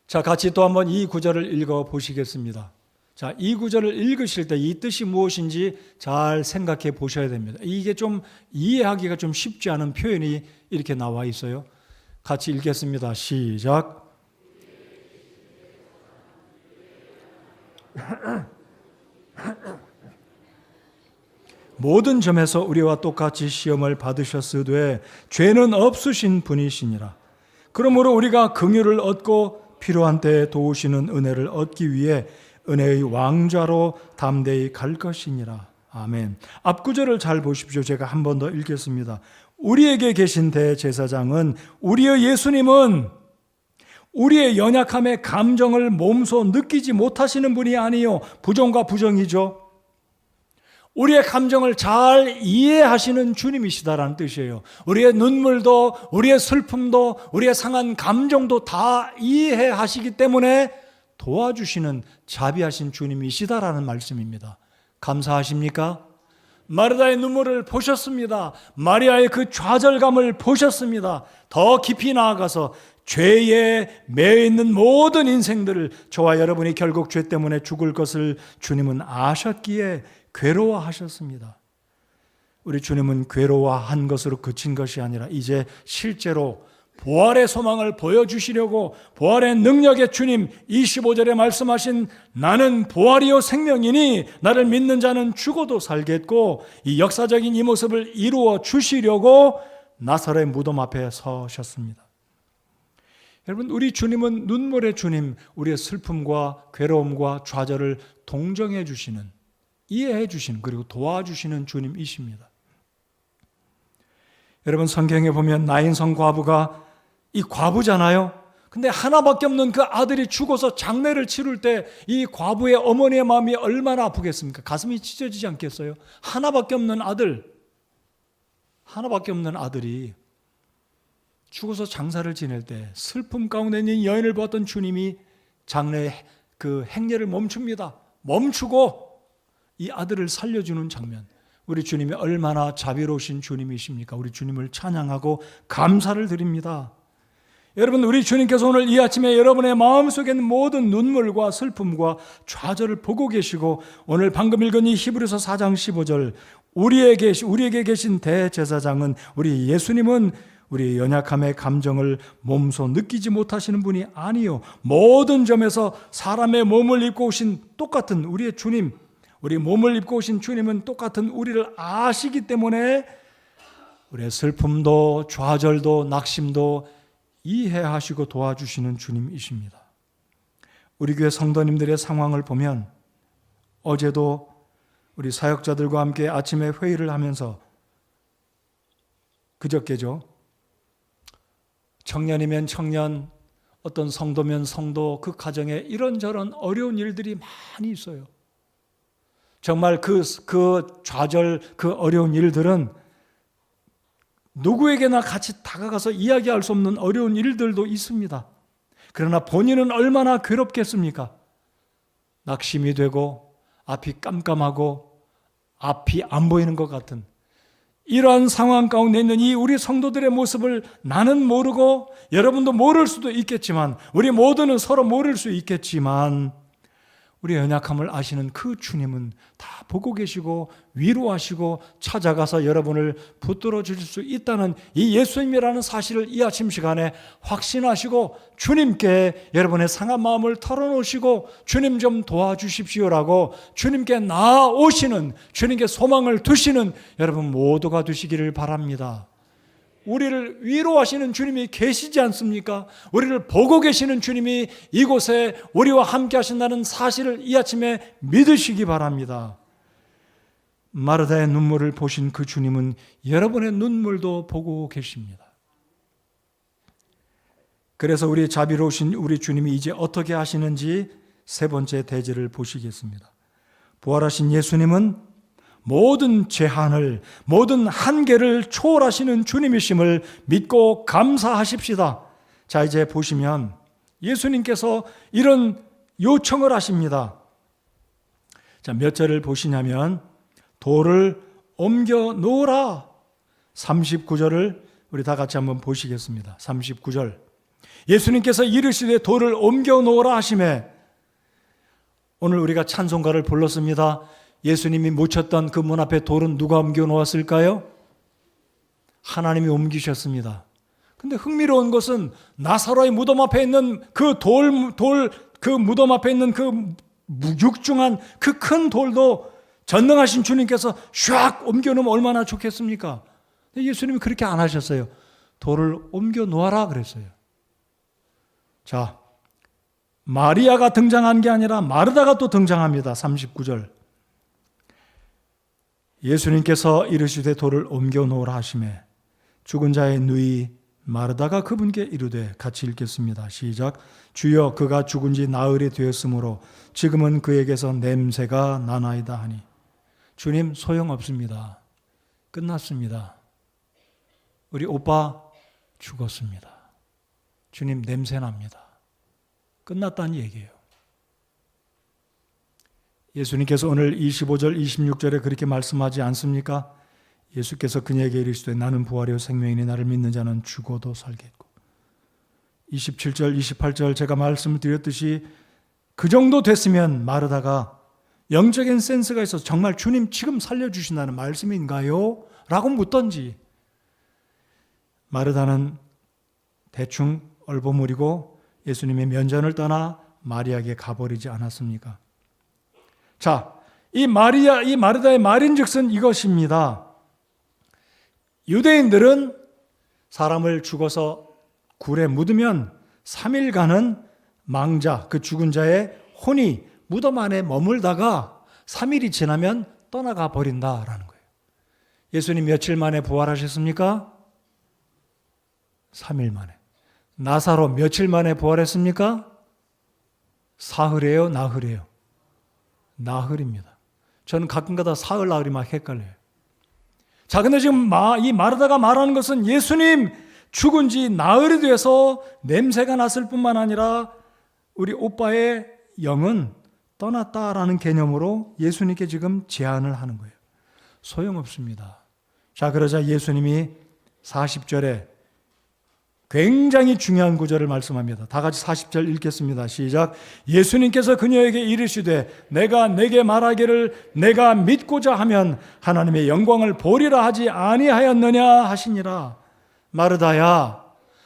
자, 같이 또 한번 이 구절을 읽어 보시겠습니다. 자, 이 구절을 읽으실 때 이 뜻이 무엇인지 잘 생각해 보셔야 됩니다. 이게 좀 이해하기가 좀 쉽지 않은 표현이 이렇게 나와 있어요. 같이 읽겠습니다. 시작. 모든 점에서 우리와 똑같이 시험을 받으셨으되 죄는 없으신 분이시니라. 그러므로 우리가 긍휼을 얻고 필요한 때에 도우시는 은혜를 얻기 위해 은혜의 왕좌로 담대히 갈 것이니라. 아멘. 앞구절을 잘 보십시오. 제가 한 번 더 읽겠습니다. 우리에게 계신 대제사장은, 우리의 예수님은 우리의 연약함의 감정을 몸소 느끼지 못하시는 분이 아니요, 부정과 부정이죠. 우리의 감정을 잘 이해하시는 주님이시다라는 뜻이에요. 우리의 눈물도, 우리의 슬픔도, 우리의 상한 감정도 다 이해하시기 때문에 도와주시는 자비하신 주님이시다라는 말씀입니다. 감사하십니까? 마르다의 눈물을 보셨습니다. 마리아의 그 좌절감을 보셨습니다. 더 깊이 나아가서 죄에 매여 있는 모든 인생들을, 저와 여러분이 결국 죄 때문에 죽을 것을 주님은 아셨기에 괴로워하셨습니다. 우리 주님은 괴로워한 것으로 그친 것이 아니라 이제 실제로 부활의 소망을 보여주시려고, 부활의 능력의 주님 25절에 말씀하신 나는 부활이요 생명이니 나를 믿는 자는 죽어도 살겠고, 이 역사적인 이 모습을 이루어 주시려고 나사렛 무덤 앞에 서셨습니다. 여러분, 우리 주님은 눈물의 주님, 우리의 슬픔과 괴로움과 좌절을 동정해 주시는, 이해해 주시는, 그리고 도와주시는 주님이십니다. 여러분, 성경에 보면 나인성 과부가, 이 과부잖아요. 근데 하나밖에 없는 그 아들이 죽어서 장례를 치를 때 이 과부의 어머니의 마음이 얼마나 아프겠습니까? 가슴이 찢어지지 않겠어요? 하나밖에 없는 아들, 하나밖에 없는 아들이 죽어서 장사를 지낼 때 슬픔 가운데 있는 여인을 보았던 주님이 장래의 그 행렬을 멈춥니다. 멈추고 이 아들을 살려주는 장면. 우리 주님이 얼마나 자비로우신 주님이십니까? 우리 주님을 찬양하고 감사를 드립니다. 여러분, 우리 주님께서 오늘 이 아침에 여러분의 마음속에 있는 모든 눈물과 슬픔과 좌절을 보고 계시고, 오늘 방금 읽은 이 히브리서 4장 15절 우리에게 계신 대제사장은, 우리 예수님은 우리 연약함의 감정을 몸소 느끼지 못하시는 분이 아니요, 모든 점에서 사람의 몸을 입고 오신 똑같은 우리의 주님, 우리 몸을 입고 오신 주님은 똑같은 우리를 아시기 때문에 우리의 슬픔도 좌절도 낙심도 이해하시고 도와주시는 주님이십니다. 우리 교회 성도님들의 상황을 보면, 어제도 우리 사역자들과 함께 아침에 회의를 하면서, 그저께죠, 청년이면 청년, 어떤 성도면 성도, 그 가정에 이런저런 어려운 일들이 많이 있어요. 정말 그 좌절, 그 어려운 일들은 누구에게나 같이 다가가서 이야기할 수 없는 어려운 일들도 있습니다. 그러나 본인은 얼마나 괴롭겠습니까? 낙심이 되고 앞이 깜깜하고 앞이 안 보이는 것 같은 이러한 상황 가운데 있는 이 우리 성도들의 모습을 나는 모르고 여러분도 모를 수도 있겠지만, 우리 모두는 서로 모를 수 있겠지만, 우리 연약함을 아시는 그 주님은 다 보고 계시고 위로하시고 찾아가서 여러분을 붙들어 주실 수 있다는 이 예수님이라는 사실을 이 아침 시간에 확신하시고, 주님께 여러분의 상한 마음을 털어놓으시고 주님 좀 도와주십시오라고 주님께 나아오시는, 주님께 소망을 두시는 여러분 모두가 되시기를 바랍니다. 우리를 위로하시는 주님이 계시지 않습니까? 우리를 보고 계시는 주님이 이곳에 우리와 함께 하신다는 사실을 이 아침에 믿으시기 바랍니다. 마르다의 눈물을 보신 그 주님은 여러분의 눈물도 보고 계십니다. 그래서 우리 자비로우신 우리 주님이 이제 어떻게 하시는지 세 번째 대제를 보시겠습니다. 부활하신 예수님은 모든 제한을, 모든 한계를 초월하시는 주님이심을 믿고 감사하십시다. 자, 이제 보시면 예수님께서 이런 요청을 하십니다. 자, 몇 절을 보시냐면, 돌을 옮겨 놓으라. 39절을 우리 다 같이 한번 보시겠습니다. 39절. 예수님께서 이르시되 돌을 옮겨 놓으라 하시매, 오늘 우리가 찬송가를 불렀습니다. 예수님이 묻혔던 그 문 앞에 돌은 누가 옮겨 놓았을까요? 하나님이 옮기셨습니다. 근데 흥미로운 것은 나사로의 무덤 앞에 있는 그 그 무덤 앞에 있는 그 육중한 그 큰 돌도 전능하신 주님께서 샥 옮겨 놓으면 얼마나 좋겠습니까? 근데 예수님이 그렇게 안 하셨어요. 돌을 옮겨 놓아라 그랬어요. 자, 마리아가 등장한 게 아니라 마르다가 또 등장합니다. 39절. 예수님께서 이르시되 돌을 옮겨 놓으라 하시매, 죽은 자의 누이 마르다가 그분께 이르되, 같이 읽겠습니다. 시작. 주여, 그가 죽은 지 나흘이 되었으므로 지금은 그에게서 냄새가 나나이다 하니. 주님, 소용없습니다. 끝났습니다. 우리 오빠 죽었습니다. 주님, 냄새 납니다. 끝났다는 얘기예요. 예수님께서 오늘 25절, 26절에 그렇게 말씀하지 않습니까? 예수께서 그녀에게 이르시되 나는 부활이요 생명이니 나를 믿는 자는 죽어도 살겠고. 27절, 28절 제가 말씀을 드렸듯이 그 정도 됐으면 마르다가 영적인 센스가 있어서 정말 주님 지금 살려주신다는 말씀인가요? 라고 묻던지, 마르다는 대충 얼버무리고 예수님의 면전을 떠나 마리아에게 가버리지 않았습니까? 자, 이 마르다의 말인즉슨 이것입니다. 유대인들은 사람을 죽어서 굴에 묻으면 3일간은 망자, 그 죽은 자의 혼이 무덤 안에 머물다가 3일이 지나면 떠나가 버린다라는 거예요. 예수님 며칠 만에 부활하셨습니까? 3일 만에. 나사로 며칠 만에 부활했습니까? 사흘이에요, 나흘이에요? 나흘입니다. 저는 가끔가다 사흘, 나흘이 막 헷갈려요. 자, 근데 지금 이 마르다가 말하는 것은 예수님 죽은 지 나흘이 돼서 냄새가 났을 뿐만 아니라 우리 오빠의 영은 떠났다라는 개념으로 예수님께 지금 제안을 하는 거예요. 소용없습니다. 자, 그러자 예수님이 40절에 굉장히 중요한 구절을 말씀합니다. 다 같이 40절 읽겠습니다. 시작. 예수님께서 그녀에게 이르시되 내가 내게 말하기를 내가 믿고자 하면 하나님의 영광을 보리라 하지 아니하였느냐 하시니라. 마르다야,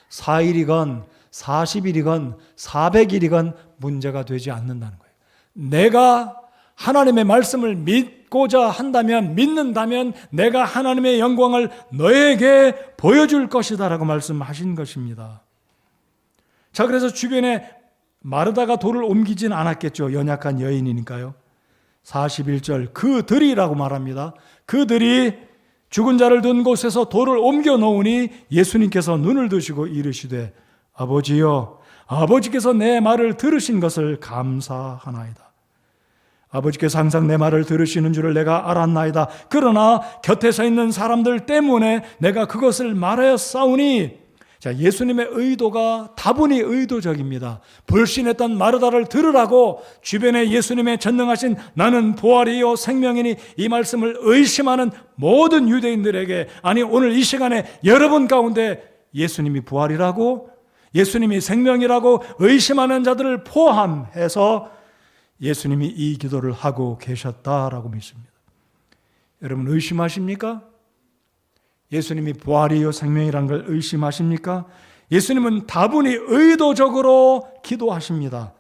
4일이건 40일이건 400일이건 문제가 되지 않는다는 거예요. 내가 하나님의 말씀을 믿고자 한다면, 믿는다면 내가 하나님의 영광을 너에게 보여줄 것이다 라고 말씀하신 것입니다. 자, 그래서 주변에 마르다가 돌을 옮기진 않았겠죠. 연약한 여인이니까요. 41절 그들이라고 말합니다. 그들이 죽은 자를 둔 곳에서 돌을 옮겨 놓으니 예수님께서 눈을 드시고 이르시되 아버지여, 아버지께서 내 말을 들으신 것을 감사하나이다. 아버지께서 항상 내 말을 들으시는 줄을 내가 알았나이다. 그러나 곁에 서 있는 사람들 때문에 내가 그것을 말하였사오니. 자, 예수님의 의도가 다분히 의도적입니다. 불신했던 마르다를 들으라고 주변에 예수님의 전능하신 나는 부활이요 생명이니 이 말씀을 의심하는 모든 유대인들에게, 아니 오늘 이 시간에 여러분 가운데 예수님이 부활이라고, 예수님이 생명이라고 의심하는 자들을 포함해서 예수님이 이 기도를 하고 계셨다라고 믿습니다. 여러분 의심하십니까? 예수님이 부활이요 생명이라는 걸 의심하십니까? 예수님은 다분히 의도적으로 기도하십니다.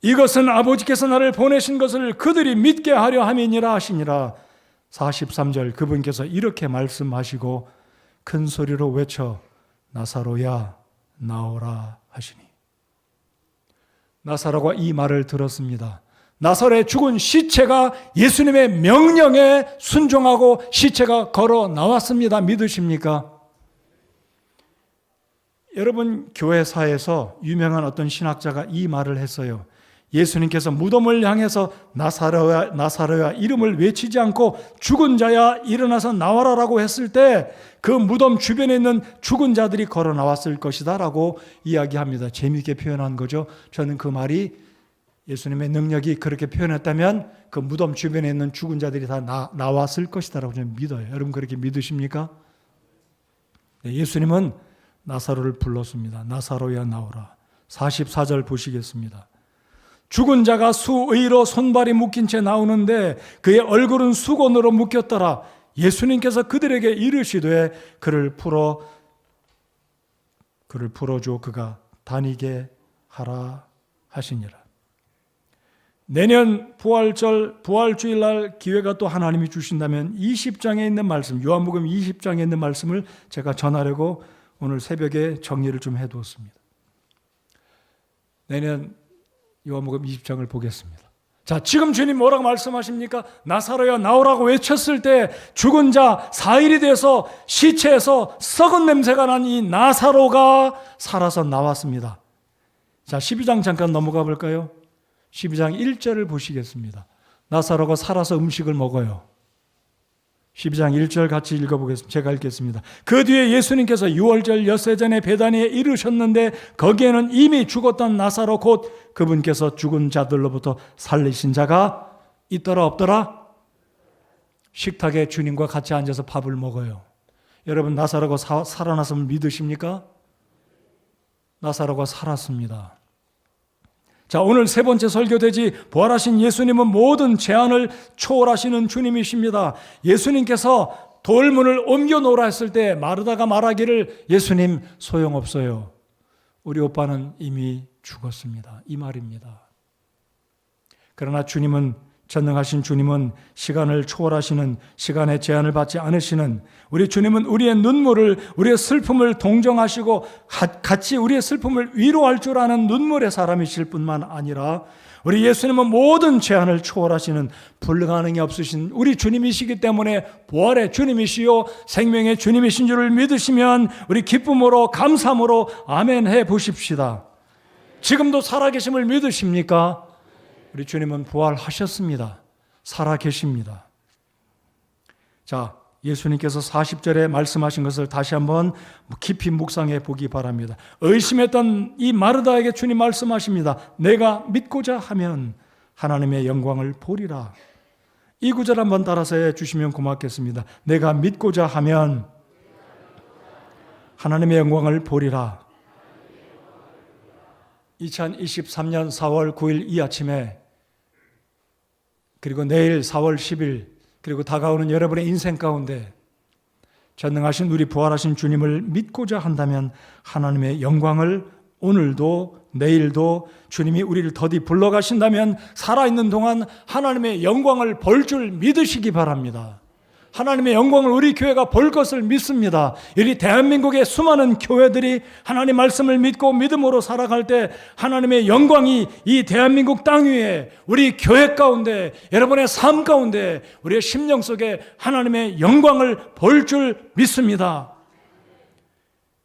이것은 아버지께서 나를 보내신 것을 그들이 믿게 하려 함이니라 하시니라. 43절 그분께서 이렇게 말씀하시고 큰 소리로 외쳐 나사로야 나오라 하시니. 나사로가 이 말을 들었습니다. 나사로의 죽은 시체가 예수님의 명령에 순종하고 시체가 걸어 나왔습니다. 믿으십니까? 여러분, 교회사에서 유명한 어떤 신학자가 이 말을 했어요. 예수님께서 무덤을 향해서 나사로야, 나사로야 이름을 외치지 않고 죽은 자야 일어나서 나와라라고 했을 때 그 무덤 주변에 있는 죽은 자들이 걸어 나왔을 것이다 라고 이야기합니다. 재미있게 표현한 거죠. 저는 그 말이 예수님의 능력이 그렇게 표현했다면 그 무덤 주변에 있는 죽은 자들이 다 나왔을 것이다 라고 저는 믿어요. 여러분 그렇게 믿으십니까? 네, 예수님은 나사로를 불렀습니다. 나사로야 나오라. 44절 보시겠습니다. 죽은 자가 수의로 손발이 묶인 채 나오는데 그의 얼굴은 수건으로 묶였더라. 예수님께서 그들에게 이르시되 그를 풀어줘 그가 다니게 하라 하시니라. 내년 부활주일날 기회가 또 하나님이 주신다면 20장에 있는 말씀, 요한복음 20장에 있는 말씀을 제가 전하려고 오늘 새벽에 정리를 좀 해두었습니다. 내년 요한복음 20장을 보겠습니다. 자, 지금 주님 뭐라고 말씀하십니까? 나사로야 나오라고 외쳤을 때 죽은 자 4일이 돼서 시체에서 썩은 냄새가 난 이 나사로가 살아서 나왔습니다. 자, 12장 잠깐 넘어가 볼까요? 12장 1절을 보시겠습니다. 나사로가 살아서 음식을 먹어요. 12장 1절 같이 읽어보겠습니다. 제가 읽겠습니다. 그 뒤에 예수님께서 유월절 엿새 전에 베다니에 이르셨는데 거기에는 이미 죽었던 나사로 곧 그분께서 죽은 자들로부터 살리신 자가 있더라 없더라? 식탁에 주님과 같이 앉아서 밥을 먹어요. 여러분 나사로가 살아났음을 믿으십니까? 나사로가 살았습니다. 자, 오늘 세 번째 설교되지 부활하신 예수님은 모든 제한을 초월하시는 주님이십니다. 예수님께서 돌문을 옮겨 놓으라 했을 때 마르다가 말하기를 예수님 소용없어요. 우리 오빠는 이미 죽었습니다. 이 말입니다. 그러나 주님은 전능하신 주님은 시간을 초월하시는 시간의 제한을 받지 않으시는 우리 주님은 우리의 눈물을 우리의 슬픔을 동정하시고 같이 우리의 슬픔을 위로할 줄 아는 눈물의 사람이실 뿐만 아니라 우리 예수님은 모든 제한을 초월하시는 불가능이 없으신 우리 주님이시기 때문에 부활의 주님이시요 생명의 주님이신 줄을 믿으시면 우리 기쁨으로 감사함으로 아멘 해 보십시다. 지금도 살아계심을 믿으십니까? 우리 주님은 부활하셨습니다. 살아계십니다. 자, 예수님께서 40절에 말씀하신 것을 다시 한번 깊이 묵상해 보기 바랍니다. 의심했던 이 마르다에게 주님 말씀하십니다. 내가 믿고자 하면 하나님의 영광을 보리라. 이 구절 한번 따라서 해주시면 고맙겠습니다. 내가 믿고자 하면 하나님의 영광을 보리라. 2023년 4월 9일 이 아침에, 그리고 내일 4월 10일, 그리고 다가오는 여러분의 인생 가운데 전능하신 우리 부활하신 주님을 믿고자 한다면 하나님의 영광을 오늘도 내일도 주님이 우리를 더디 불러가신다면 살아있는 동안 하나님의 영광을 볼 줄 믿으시기 바랍니다. 하나님의 영광을 우리 교회가 볼 것을 믿습니다. 우리 대한민국의 수많은 교회들이 하나님 말씀을 믿고 믿음으로 살아갈 때 하나님의 영광이 이 대한민국 땅 위에 우리 교회 가운데 여러분의 삶 가운데 우리의 심령 속에 하나님의 영광을 볼 줄 믿습니다.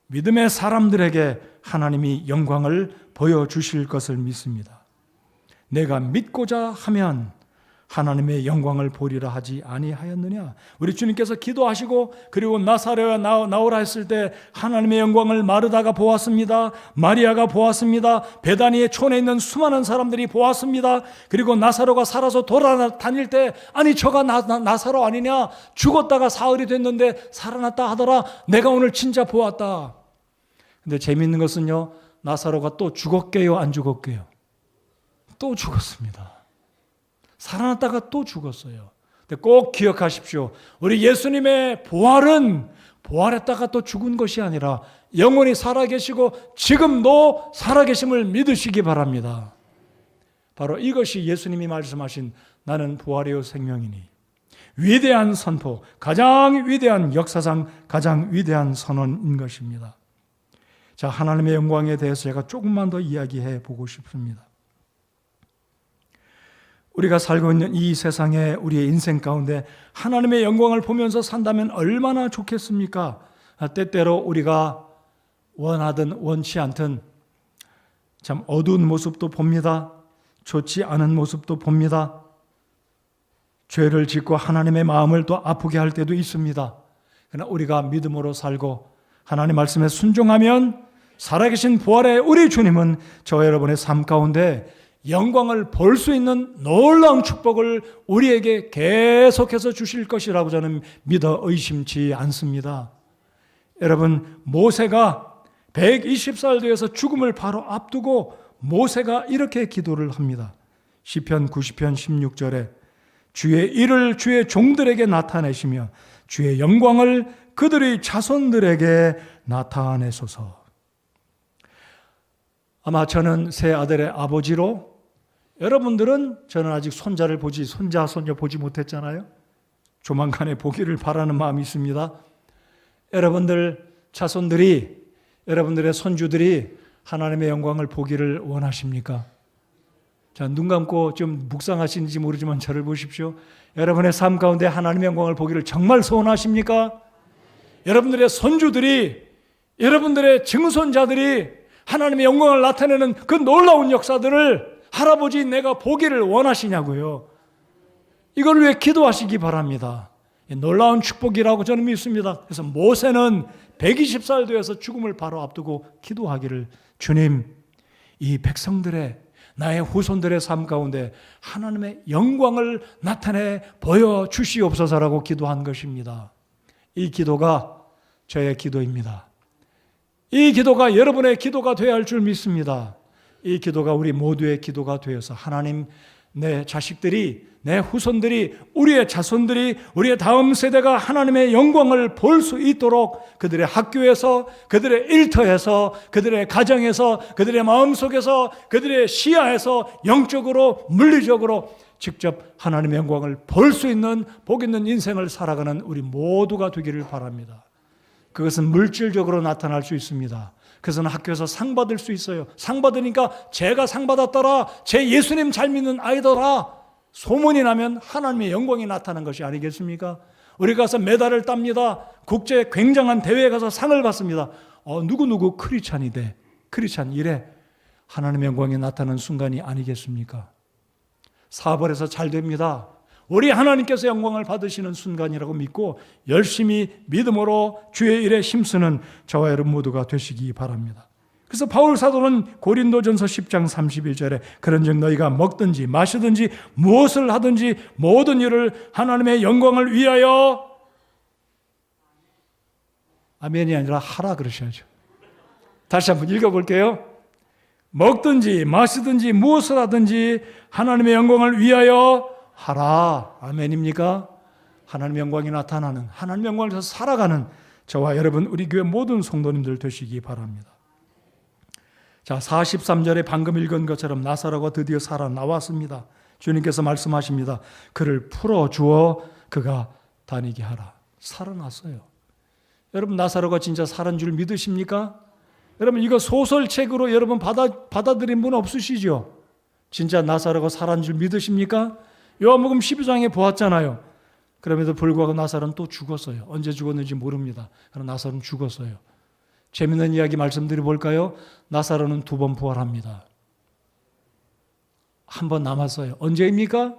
믿음의 사람들에게 하나님이 영광을 보여주실 것을 믿습니다. 내가 믿고자 하면 하나님의 영광을 보리라 하지 아니하였느냐. 우리 주님께서 기도하시고 그리고 나사렛에 나오라 했을 때 하나님의 영광을 마르다가 보았습니다. 마리아가 보았습니다. 베다니의 촌에 있는 수많은 사람들이 보았습니다. 그리고 나사로가 살아서 돌아다닐 때 아니 저가 나사로 아니냐, 죽었다가 사흘이 됐는데 살아났다 하더라. 내가 오늘 진짜 보았다. 근데 재미있는 것은요, 나사로가 또 죽었게요 안 죽었게요? 또 죽었습니다. 살아났다가 또 죽었어요. 근데 꼭 기억하십시오. 우리 예수님의 부활은 부활했다가 또 죽은 것이 아니라 영원히 살아계시고 지금도 살아계심을 믿으시기 바랍니다. 바로 이것이 예수님이 말씀하신 나는 부활이요 생명이니 위대한 선포, 가장 위대한 역사상 가장 위대한 선언인 것입니다. 자, 하나님의 영광에 대해서 제가 조금만 더 이야기해 보고 싶습니다. 우리가 살고 있는 이 세상에 우리의 인생 가운데 하나님의 영광을 보면서 산다면 얼마나 좋겠습니까? 때때로 우리가 원하든 원치 않든 참 어두운 모습도 봅니다. 좋지 않은 모습도 봅니다. 죄를 짓고 하나님의 마음을 또 아프게 할 때도 있습니다. 그러나 우리가 믿음으로 살고 하나님 말씀에 순종하면 살아계신 부활의 우리 주님은 저와 여러분의 삶 가운데 영광을 볼 수 있는 놀라운 축복을 우리에게 계속해서 주실 것이라고 저는 믿어 의심치 않습니다. 여러분, 모세가 120살 되어서 죽음을 바로 앞두고 모세가 이렇게 기도를 합니다. 시편 90편 16절에 주의 일을 주의 종들에게 나타내시며 주의 영광을 그들의 자손들에게 나타내소서. 아마 저는 세 아들의 아버지로, 여러분들은 저는 아직 손자, 손녀 보지 못했잖아요. 조만간에 보기를 바라는 마음이 있습니다. 여러분들 자손들이, 여러분들의 손주들이 하나님의 영광을 보기를 원하십니까? 자, 눈 감고 좀 묵상하시는지 모르지만 저를 보십시오. 여러분의 삶 가운데 하나님의 영광을 보기를 정말 소원하십니까? 여러분들의 손주들이, 여러분들의 증손자들이 하나님의 영광을 나타내는 그 놀라운 역사들을 할아버지 내가 보기를 원하시냐고요. 이걸 위해 기도하시기 바랍니다. 놀라운 축복이라고 저는 믿습니다. 그래서 모세는 120살 되어서 죽음을 바로 앞두고 기도하기를, 주님, 이 백성들의, 나의 후손들의 삶 가운데 하나님의 영광을 나타내 보여주시옵소서라고 기도한 것입니다. 이 기도가 저의 기도입니다. 이 기도가 여러분의 기도가 되어야 할 줄 믿습니다. 이 기도가 우리 모두의 기도가 되어서 하나님, 내 자식들이, 내 후손들이, 우리의 자손들이, 우리의 다음 세대가 하나님의 영광을 볼 수 있도록 그들의 학교에서, 그들의 일터에서, 그들의 가정에서, 그들의 마음속에서, 그들의 시야에서 영적으로, 물리적으로 직접 하나님의 영광을 볼 수 있는 복 있는 인생을 살아가는 우리 모두가 되기를 바랍니다. 그것은 물질적으로 나타날 수 있습니다. 그래서는 학교에서 상 받을 수 있어요. 상 받으니까 제가 상 받았더라, 제 예수님 잘 믿는 아이더라, 소문이 나면 하나님의 영광이 나타난 것이 아니겠습니까? 우리 가서 메달을 땁니다. 국제 굉장한 대회에 가서 상을 받습니다. 누구누구 크리스찬이 돼, 크리스찬 이래, 하나님의 영광이 나타나는 순간이 아니겠습니까? 사업을 해서 잘 됩니다. 우리 하나님께서 영광을 받으시는 순간이라고 믿고 열심히 믿음으로 주의 일에 힘쓰는 저와 여러분 모두가 되시기 바랍니다. 그래서 바울 사도는 고린도전서 10장 31절에 그런즉 너희가 먹든지 마시든지 무엇을 하든지 모든 일을 하나님의 영광을 위하여, 아멘이 아니라 하라 그러셔야죠. 다시 한번 읽어볼게요. 먹든지 마시든지 무엇을 하든지 하나님의 영광을 위하여 하라. 아멘입니까? 하나님의 영광이 나타나는, 하나님의 영광을 위해서 살아가는 저와 여러분 우리 교회 모든 성도님들 되시기 바랍니다. 자, 43절에 방금 읽은 것처럼 나사로가 드디어 살아나왔습니다. 주님께서 말씀하십니다. 그를 풀어주어 그가 다니게 하라. 살아났어요. 여러분 나사로가 진짜 살은 줄 믿으십니까? 여러분 이거 소설책으로 여러분 받아들인 분 없으시죠? 진짜 나사로가 살은 줄 믿으십니까? 요한복음 12장에 보았잖아요. 그럼에도 불구하고 나사로는 또 죽었어요. 언제 죽었는지 모릅니다. 그러나 나사로는 죽었어요. 재미있는 이야기 말씀드려 볼까요? 나사로는 2번 부활합니다. 한 번 남았어요. 언제입니까?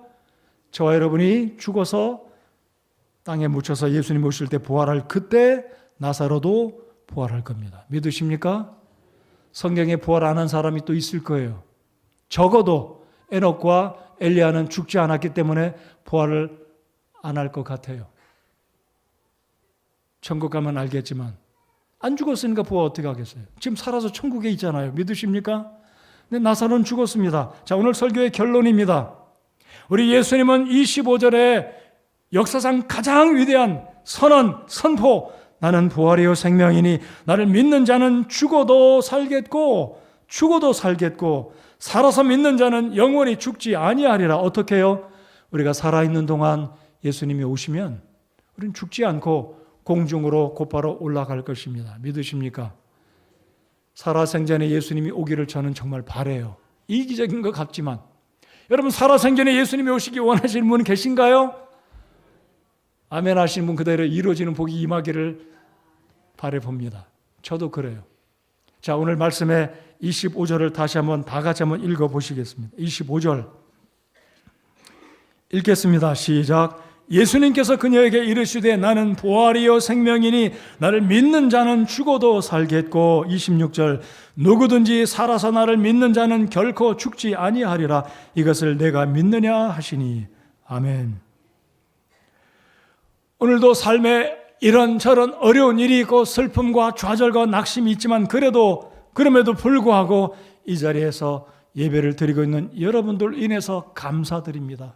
저와 여러분이 죽어서 땅에 묻혀서 예수님 오실 때 부활할 그때 나사로도 부활할 겁니다. 믿으십니까? 성경에 부활 안 한 사람이 또 있을 거예요. 적어도 에녹과 엘리야는 죽지 않았기 때문에 부활을 안 할 것 같아요. 천국 가면 알겠지만 안 죽었으니까 부활 어떻게 하겠어요? 지금 살아서 천국에 있잖아요. 믿으십니까? 근데 나사로는 죽었습니다. 자, 오늘 설교의 결론입니다. 우리 예수님은 25절에 역사상 가장 위대한 선언, 선포, 나는 부활이요 생명이니 나를 믿는 자는 죽어도 살겠고 살아서 믿는 자는 영원히 죽지 아니하리라. 어떻게 해요? 우리가 살아있는 동안 예수님이 오시면 우리는 죽지 않고 공중으로 곧바로 올라갈 것입니다. 믿으십니까? 살아생전에 예수님이 오기를 저는 정말 바라요. 이기적인 것 같지만 여러분 살아생전에 예수님이 오시기 원하시는 분 계신가요? 아멘 하시는 분 그대로 이루어지는 복이 임하기를 바라봅니다. 저도 그래요. 자, 오늘 말씀의 25절을 다시 한번 다 같이 한번 읽어보시겠습니다. 25절 읽겠습니다. 시작. 예수님께서 그녀에게 이르시되 나는 부활이요 생명이니 나를 믿는 자는 죽어도 살겠고 26절 누구든지 살아서 나를 믿는 자는 결코 죽지 아니하리라. 이것을 내가 믿느냐 하시니 아멘. 오늘도 삶에 이런저런 어려운 일이 있고 슬픔과 좌절과 낙심이 있지만 그럼에도 불구하고 이 자리에서 예배를 드리고 있는 여러분들 인해서 감사드립니다.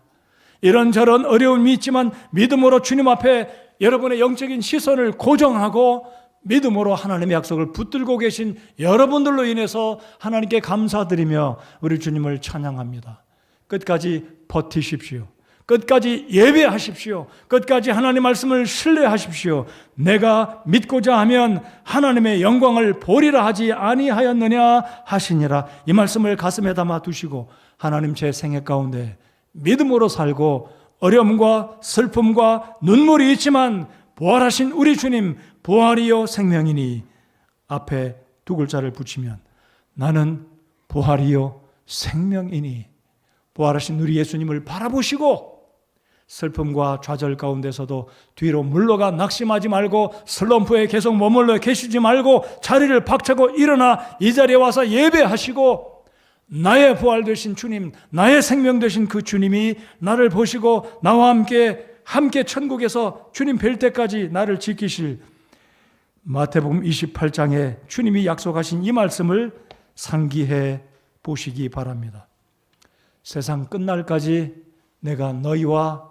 이런저런 어려움이 있지만 믿음으로 주님 앞에 여러분의 영적인 시선을 고정하고 믿음으로 하나님의 약속을 붙들고 계신 여러분들로 인해서 하나님께 감사드리며 우리 주님을 찬양합니다. 끝까지 버티십시오. 끝까지 예배하십시오. 끝까지 하나님 말씀을 신뢰하십시오. 내가 믿고자 하면 하나님의 영광을 보리라 하지 아니하였느냐 하시니라. 이 말씀을 가슴에 담아 두시고 하나님 제 생애 가운데 믿음으로 살고 어려움과 슬픔과 눈물이 있지만 부활하신 우리 주님 부활이요 생명이니 앞에 2글자를 붙이면 나는 부활이요 생명이니 부활하신 우리 예수님을 바라보시고 슬픔과 좌절 가운데서도 뒤로 물러가 낙심하지 말고 슬럼프에 계속 머물러 계시지 말고 자리를 박차고 일어나 이 자리에 와서 예배하시고 나의 부활 되신 주님, 나의 생명 되신 그 주님이 나를 보시고 나와 함께 천국에서 주님 뵐 때까지 나를 지키실 마태복음 28장에 주님이 약속하신 이 말씀을 상기해 보시기 바랍니다. 세상 끝날까지 내가 너희와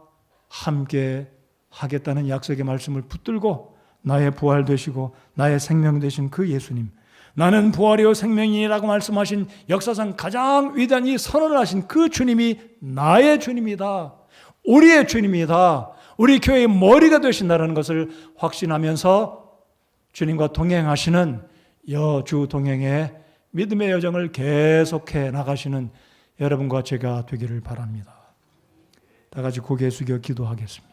함께 하겠다는 약속의 말씀을 붙들고 나의 부활 되시고 나의 생명 되신 그 예수님, 나는 부활이요 생명이라고 말씀하신 역사상 가장 위대한 이 선언을 하신 그 주님이 나의 주님이다. 우리의 주님이다. 우리 교회의 머리가 되신다는 것을 확신하면서 주님과 동행하시는 여주 동행의 믿음의 여정을 계속해 나가시는 여러분과 제가 되기를 바랍니다. 다 같이 고개 숙여 기도하겠습니다.